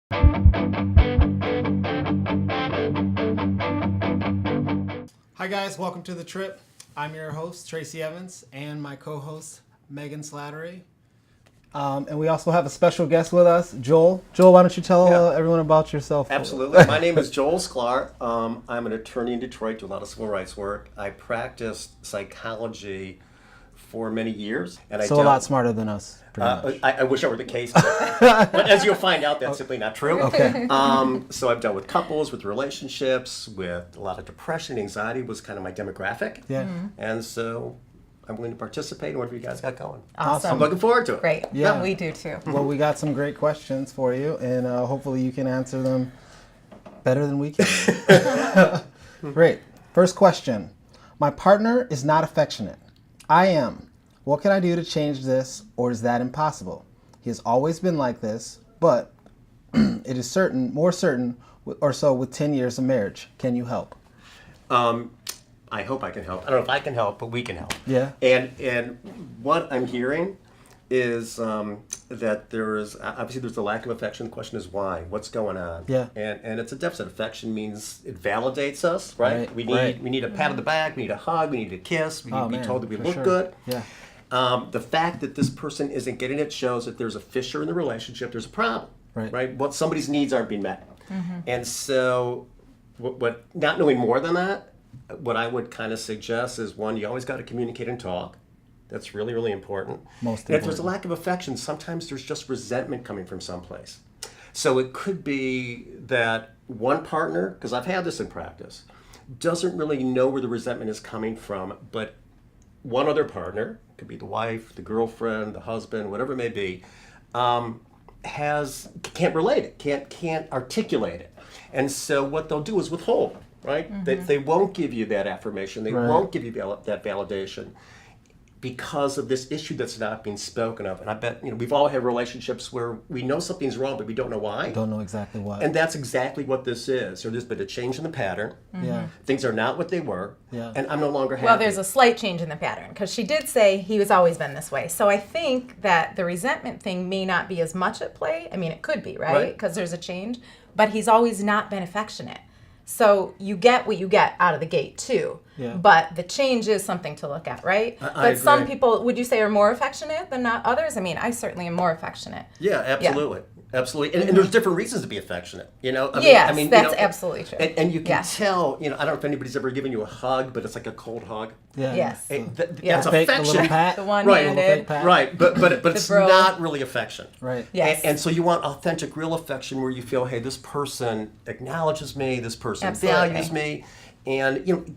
Hi guys, welcome to The Trip. I'm your host, Tracy Evans, and my co-host, Megan Slattery. And we also have a special guest with us, Joel. Joel, why don't you tell everyone about yourself? Absolutely. My name is Joel Sklar. I'm an attorney in Detroit, do a lot of civil rights work. I practiced psychology for many years. And a lot smarter than us, pretty much. I wish that were the case. But as you'll find out, that's simply not true. Okay. So I've dealt with couples, with relationships, with a lot of depression. Anxiety was kind of my demographic. Yeah. Mm-hmm. And so I'm willing to participate in whatever you guys got going. Awesome. I'm looking forward to it. Great. Yeah. We do too. Well, we got some great questions for you, and hopefully you can answer them better than we can. Great. First question. My partner is not affectionate. I am. What can I do to change this, or is that impossible? He has always been like this, but it is more certain or so with 10 years of marriage. Can you help? I hope I can help. I don't know if I can help, but we can help. Yeah. And what I'm hearing is that there's a lack of affection. The question is why? What's going on? Yeah. And it's a deficit. Affection means it validates us, right? We need a pat on the back. We need a hug. We need a kiss. We need to be told that we look good. Yeah. The fact that this person isn't getting it shows that there's a fissure in the relationship. There's a problem, right? What somebody's needs aren't being met, and so what not knowing more than that. What I would kind of suggest is, one, you always got to communicate and talk. That's really, really important. And if there's a lack of affection, sometimes there's just resentment coming from someplace. So it could be that one partner, because I've had this in practice, doesn't really know where the resentment is coming from, but one other partner, could be the wife, the girlfriend, the husband, whatever it may be, can't relate it, can't articulate it. And so what they'll do is withhold. Right? They won't give you that affirmation. They won't give you that validation because of this issue that's not being spoken of. And I bet we've all had relationships where we know something's wrong, but we don't know why. Don't know exactly why. And that's exactly what this is. So there's been a change in the pattern. Yeah. Things are not what they were. Yeah. And I'm no longer happy. Well, there's a slight change in the pattern because she did say he was always been this way. So I think that the resentment thing may not be as much at play. I mean, it could be, right? Because there's a change. But he's always not been affectionate. So you get what you get out of the gate too. Yeah. But the change is something to look at, right? I agree. Some people, would you say, are more affectionate than not others? I mean, I certainly am more affectionate. Yeah, absolutely. Yeah. Absolutely. And there's different reasons to be affectionate, That's absolutely true. And you can tell, I don't know if anybody's ever given you a hug, but it's like a cold hug. Yeah. Yes. That's Fake, affection. the little pat. The one Right. handed. Right, but it's bro. not really affection. Right. Yes. And so you want authentic, real affection where you feel, hey, this person acknowledges me, this person Absolutely. values me, and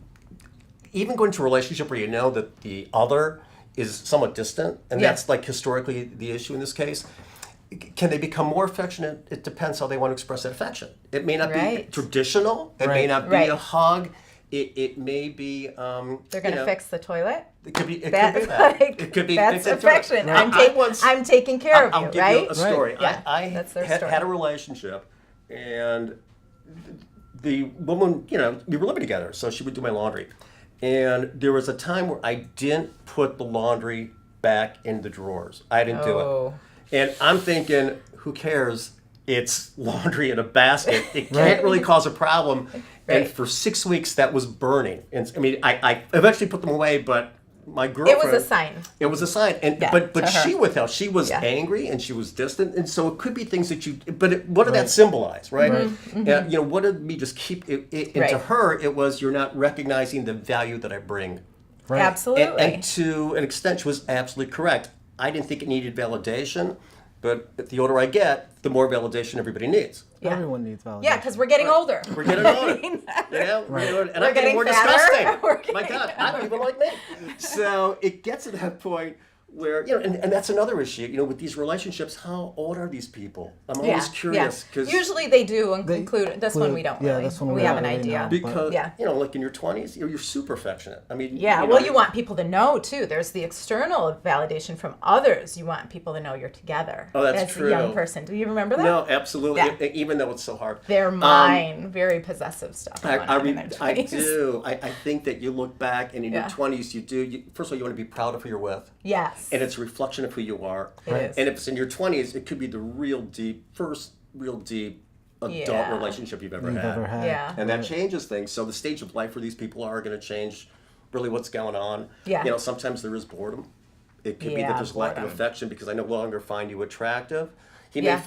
even going to a relationship where you know that the other is somewhat distant, and that's like historically the issue in this case. Can they become more affectionate? It depends how they want to express that affection. It may not be traditional. It may not be a hug. It may be. They're going to fix the toilet. It could be. It That's could be that. like, It could be. that's affection. Right. I'm taking care of you, I'll give right? you a story. Yeah, I that's their story. had a relationship, and the woman, we were living together, so she would do my laundry, and there was a time where I didn't put the laundry back in the drawers. I didn't do it. And I'm thinking, who cares? It's laundry in a basket. It can't really cause a problem. And for 6 weeks, that was burning. And I mean, I eventually put them away, but my girlfriend... It was a sign. It was a sign. And but she withheld. She was angry and she was distant. And so it could be things that you... But what did that symbolize, right? What did me just keep... And to her, it was, you're not recognizing the value that I bring. Right. Absolutely. And to an extent, she was absolutely correct. I didn't think it needed validation, but the older I get, the more validation everybody needs. Yeah. Everyone needs validation. Yeah, because we're getting older. We're getting older. And I'm getting more disgusting. My God, not people like me. So it gets to that point where, and that's another issue, with these relationships, how old are these people? I'm always curious. Cause usually they do include, this one we don't really. This one we have an idea. Because, like in your 20s, you're super affectionate. I mean, you want people to know too. There's the external validation from others. You want people to know you're together. Oh, that's as true. a young person. Do you remember that? No, absolutely. Yeah. Even though it's so hard. They're mine. Very possessive stuff. I do. I think that you look back and in your 20s, first of all, you want to be proud of who you're with. Yes. And it's a reflection of who you are. It is. And if it's in your 20s, it could be the real deep first real deep adult Yeah. relationship you've ever You've had. ever had. Yeah. And that changes things. So the stage of life for these people are going to change really what's going on. Yeah. You know, sometimes there is boredom. It could be that Yeah, there's lack of boredom. affection because I no longer find you attractive. Yeah.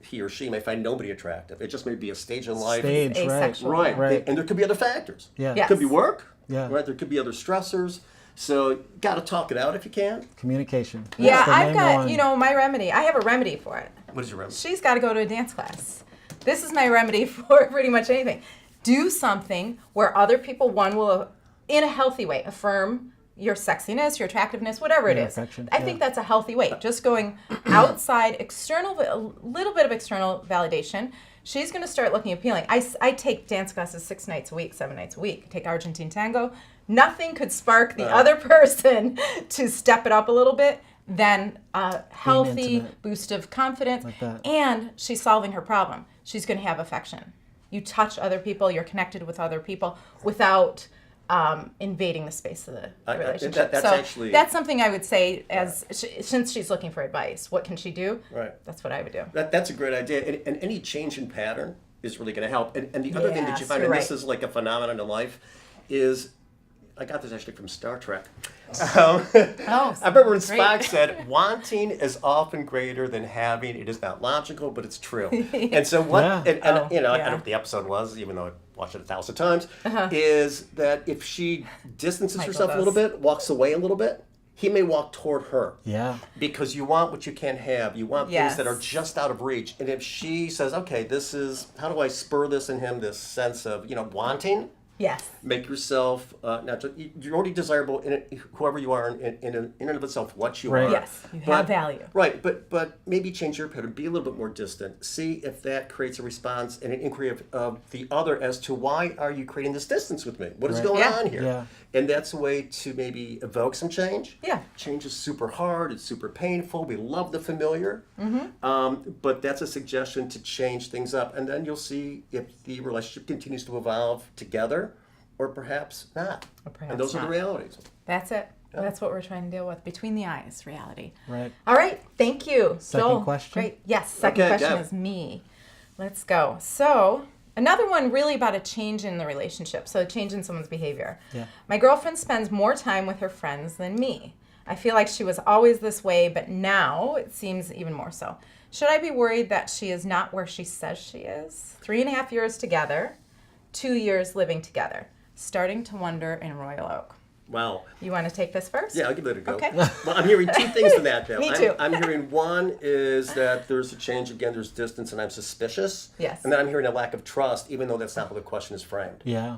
He or she may find nobody attractive. It just may be a stage in life. Stage, right. Asexual. Right. And there could be other factors. Yeah. Yes. It could be work. Yeah. Right. There could be other stressors. So got to talk it out if you can. Communication. Yeah, That's the I've main got, one. you know, my remedy. I have a remedy for it. What is your remedy? She's got to go to a dance class. This is my remedy for pretty much anything. Do something where other people, one, will, in a healthy way, affirm your sexiness, your attractiveness, whatever it Your is. affection, I think that's a healthy way. Just going outside, a little bit of external validation. She's going to start looking appealing. I take dance classes 6 nights a week, 7 nights a week. Take Argentine tango. Nothing could spark the other person to step it up a little bit than a healthy intimate. boost of confidence. Like that. And she's solving her problem. She's going to have affection. You touch other people. You're connected with other people without invading the space of the relationship. That's something I would say since she's looking for advice. What can she do? Right. That's what I would do. That's a great idea. And any change in pattern is really going to help. And the other thing that you Yes, find, you're and this right. is like a phenomenon in life, is I got this actually from Star Trek. Oh, I remember when great. Spock said, wanting is often greater than having. It is not logical, but it's true. And so what, Yeah. and you know, I yeah. don't know what the episode was, even though I watched it 1,000 times, is that if she distances Michael herself a little does. bit, walks away a little bit, he may walk toward her. Yeah. Because you want what you can't have. You want Yes. things that are just out of reach. And if she says, okay, this is, how do I spur this in him, this sense of, you know, wanting? Yes. Make yourself, you're already desirable in it, whoever you are in and of itself, what you Right. are. Yes. You have value. Right, but maybe change your pattern, be a little bit more distant. See if that creates a response and an inquiry of the other as to why are you creating this distance with me? What is Right. going Yeah. on here? Yeah. And that's a way to maybe evoke some change. Yeah. Change is super hard, it's super painful. We love the familiar. But that's a suggestion to change things up. And then you'll see if the relationship continues to evolve together or perhaps not. And those are the not. realities. That's it. That's what we're trying to deal with. Between the eyes, reality. Right. All right. Thank you. Second Joel, question? Great. Yes. Second Okay, question go. is me. Let's go. So, another one really about a change in the relationship. So, a change in someone's behavior. Yeah. My girlfriend spends more time with her friends than me. I feel like she was always this way, but now it seems even more so. Should I be worried that she is not where she says she is? 3.5 years together, 2 years living together. Starting to wonder in Royal Oak. Wow. You want to take this first? Yeah, I'll give it a go. Okay. Well, I'm hearing two things from that, though. Me too. I'm hearing one is that there's a change, again, there's distance, and I'm suspicious. Yes. And then I'm hearing a lack of trust, even though that's not how the question is framed. Yeah.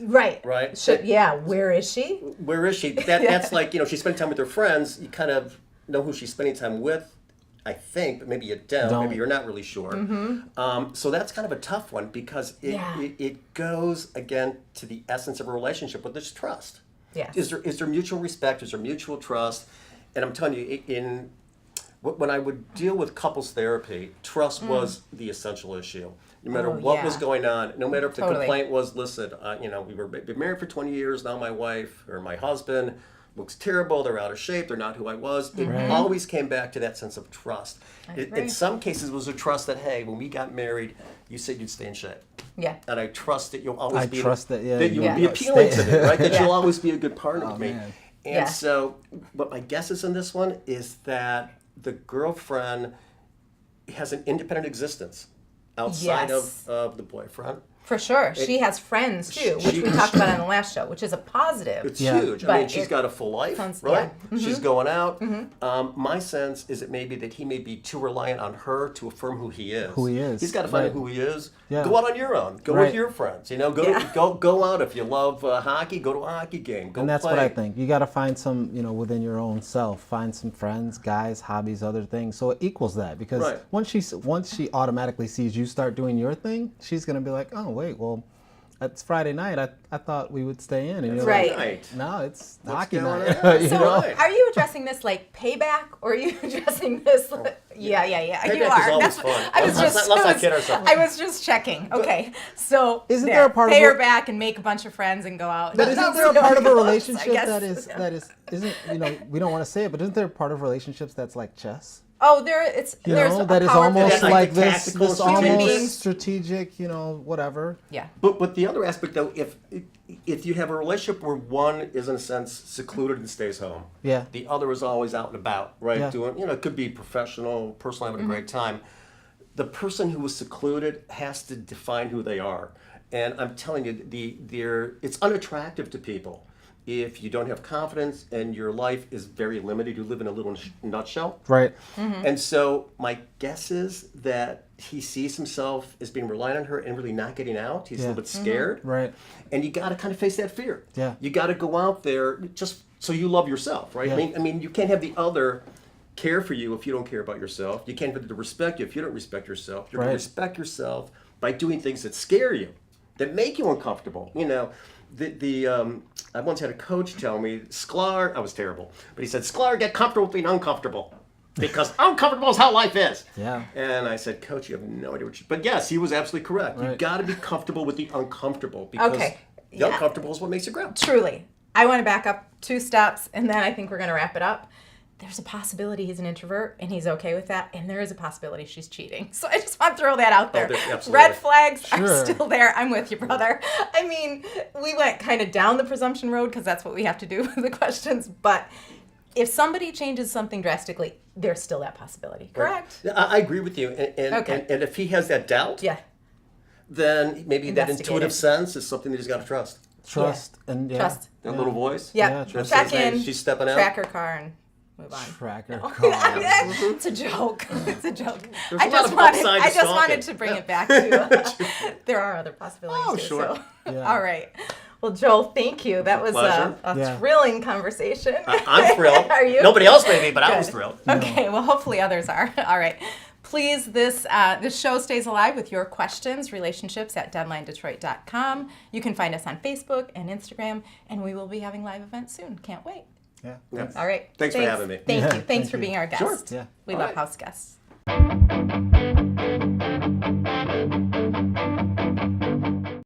Right. Right? Where is she? Where is she? That's like, you know, she's spending time with her friends. You kind of know who she's spending time with, I think, but maybe you don't. Maybe you're not really sure. So that's kind of a tough one because it goes, again, to the essence of a relationship, but there's trust. Yes. Is there mutual respect? Is there mutual trust? And I'm telling you, when I would deal with couples therapy, trust was the essential issue. No matter what was going on, no matter if the complaint was, listen, we've been married for 20 years, now my wife or my husband looks terrible, they're out of shape, they're not who I was. It always came back to that sense of trust. In some cases, it was a trust that, hey, when we got married, you said you'd stay in shape. Yeah. And I trust that you'll always that you will be appealing to me, right? That you'll always be a good partner with me. Man. And so what my guess is in this one is that the girlfriend has an independent existence outside of the boyfriend. For sure. She has friends too, which we talked about on the last show, which is a positive. It's huge. I mean, she's got a full life, right? Yeah. She's going out. My sense is that maybe he may be too reliant on her to affirm who he is. Who he is. He's got to find out who he is. Yeah. Go out on your own. Go with your friends. You know, go out. If you love hockey, go to a hockey game. Go And that's play. what I think. You got to find some, within your own self. Find some friends, guys, hobbies, other things. So it equals that because once she automatically sees you start doing your thing, she's gonna be like, oh wait, well, it's Friday night. I thought we would stay in, and you're Right. like, no, it's hockey going night. on? So are you addressing this like payback, or are you addressing this? Yeah. Payback You are. is always fun. Let's not kid ourselves. I was just checking. Okay, so Isn't there a part pay of her back and make a bunch of friends and go out? But isn't there a part of a I relationship guess. that isn't we don't want to say it, but isn't there a part of relationships that's like chess? Oh, there's that a is power almost position. like Like this tactical human beings. almost strategic, whatever. Yeah. But the other aspect, though, if you have a relationship where one is in a sense secluded and stays home, Yeah. the other is always out and about, right? Yeah. Doing, it could be professional, personal, having a great time. The person who is secluded has to define who they are, and I'm telling you, it's unattractive to people if you don't have confidence and your life is very limited. You live in a little nutshell. Right. And so my guess is that he sees himself as being reliant on her and really not getting out. He's a little bit scared. Right. And you got to kind of face that fear. Yeah. You got to go out there just so you love yourself, right? Yeah. I mean, you can't have the other care for you if you don't care about yourself. You can't have to respect you if you don't respect yourself. You're going to respect yourself by doing things that scare you, that make you uncomfortable. I once had a coach tell me, Sklar, I was terrible, but he said, Sklar, get comfortable with being uncomfortable. Because uncomfortable is how life is. Yeah. And I said, Coach, you have no idea what but yes, he was absolutely correct. Right. You got to be comfortable with the uncomfortable because the uncomfortable is what makes you grow. Truly. I want to back up 2 steps, and then I think we're going to wrap it up. There's a possibility he's an introvert, and he's okay with that, and there is a possibility she's cheating. So I just want to throw that out there. Absolutely. Red flags are Sure. still there. I'm with you, brother. I mean, we went kind of down the presumption road because that's what we have to do with the questions, but if somebody changes something drastically, there's still that possibility. Correct? Yeah, I agree with you. And if he has that doubt, Yeah. then maybe that Investigate intuitive it. sense is something that he's got to trust. Trust and Trust. That little voice. Yeah. Yeah, trust. Check That says, in. hey, she's stepping out. Track her car and move on. Tracker car. It's a joke. It's a joke. There's a lot of upside to I just stalking. wanted to bring it back to there are other possibilities Oh, too. sure. So. Yeah. All right. Well, Joel, thank you. That was pleasure. a thrilling conversation. I'm thrilled. Are you? Nobody else may be, but I was Good. thrilled. Okay. Well, hopefully others are. All right. Please, this show stays alive with your questions, relationships@deadlinedetroit.com. You can find us on Facebook and Instagram, and we will be having live events soon. Can't wait. Yeah. Yeah. All right. Thanks for having me. Thank Yeah, you. Thanks thank for you. being our guest. Sure. Yeah. We All love right. house guests.